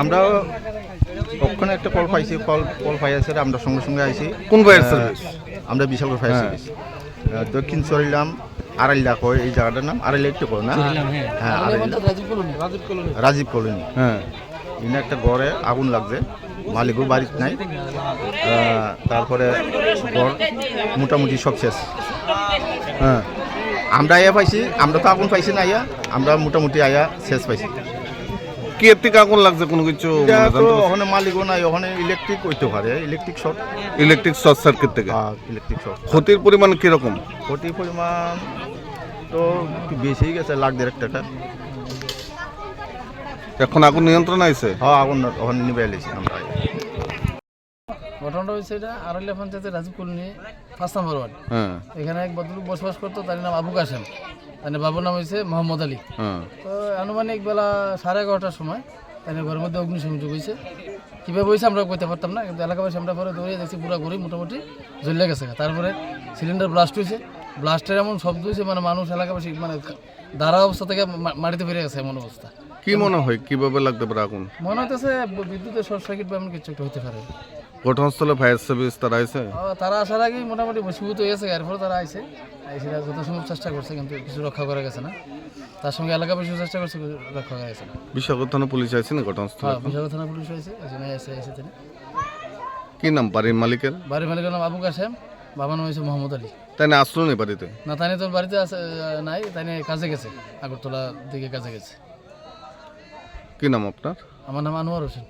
আমরা কখনো একটা কল পাইছি, কল পাই আছে, আমরা সঙ্গে সঙ্গে আইছি। কোন ফায়ার সার্ভিস? আমরা বিশালগড় ফায়ার সার্ভিস। দক্ষিণ চরিলাম আড়াইলা কয়, এই জায়গাটার নাম আড়াইলা একটু কয় না? হ্যাঁ, রাজীব কলোনি। হ্যাঁ, এখানে একটা ঘরে আগুন লাগছে, মালিকও বাড়িতে নাই। তারপরে ঘর মোটামুটি সব শেষ। হ্যাঁ, আমরা আয়া পাইছি, আমরা তো আগুন পাইছি না, আমরা মোটামুটি আয়া শেষ পাইছি। কি এর থেকে আগুন লাগছে কোনো কিছু? ওখানে মালিকও নাই, ওখানে ইলেকট্রিক হইতে পারে, ইলেকট্রিক শর্ট সার্কিট থেকে। Electric short. ক্ষতির পরিমাণ কিরকম? ক্ষতির পরিমাণ তো একটু বেশি গেছে, লাখ দেড়েক টাকা। এখন আগুন নিয়ন্ত্রণ আছে? হ্যাঁ, আগুন ওখানে নিবে এলেছি আমরা। ঘটনাটা হয়েছে এটা আড়াইলা পঞ্চায়েতের রাজীব কলোনি 5 নম্বর ওয়ার্ড। হ্যাঁ, এখানে এক ভদ্রলোক বসবাস করতো, তার নাম আবু কাশেম, তার বাবুর নাম হয়েছে মোহাম্মদ আলী। তো আনুমানিক বেলা 11:30টার সময় তাই ঘরের মধ্যে অগ্নিসংযোগ হয়েছে। কীভাবে হয়েছে আমরা কইতে পারতাম না, কিন্তু এলাকাবাসী আমরা পরে দৌড়িয়ে দেখছি পুরো ঘড়ি মোটামুটি জ্বলে গেছে। তারপরে সিলিন্ডার ব্লাস্ট হয়েছে, ব্লাস্টের এমন শব্দ হয়েছে মানে মানুষ এলাকাবাসী মানে দাঁড়া অবস্থা থেকে মাটিতে ফিরে গেছে এমন অবস্থা। কি মনে হয় কিভাবে লাগতে পারে আগুন? মনে হইতেছে বিদ্যুতের শর্ট সার্কিট বা এমন কিছু একটা হতে পারে। ঘটনাস্থলে ফায়ার সার্ভিস তারা আছে? তারা আসার আগেই মোটামুটি বসীভূত হয়ে গেছে, এরপরে তারা আইসে যথাসম্ভব চেষ্টা করছে, কিন্তু কিছু রক্ষা করা গেছে না। তার সঙ্গে এলাকাবাসীও চেষ্টা করছে, রক্ষা করা গেছে না। বিশালগড় থানা পুলিশ আছে না ঘটনাস্থলে? হ্যাঁ, বিশালগড় থানা পুলিশ হয়েছে, এসে তিনি। কি নাম বাড়ির মালিকের? বাড়ির মালিকের নাম আবু কাশেম, বাবার নাম হয়েছে মোহাম্মদ আলী। তাই না আসলো নেই বাড়িতে? না, তাই তোর বাড়িতে আছে নাই, তাই কাজে গেছে, আগরতলা দিকে কাজে গেছে। কি নাম আপনার? আমার নাম আনোয়ার হোসেন।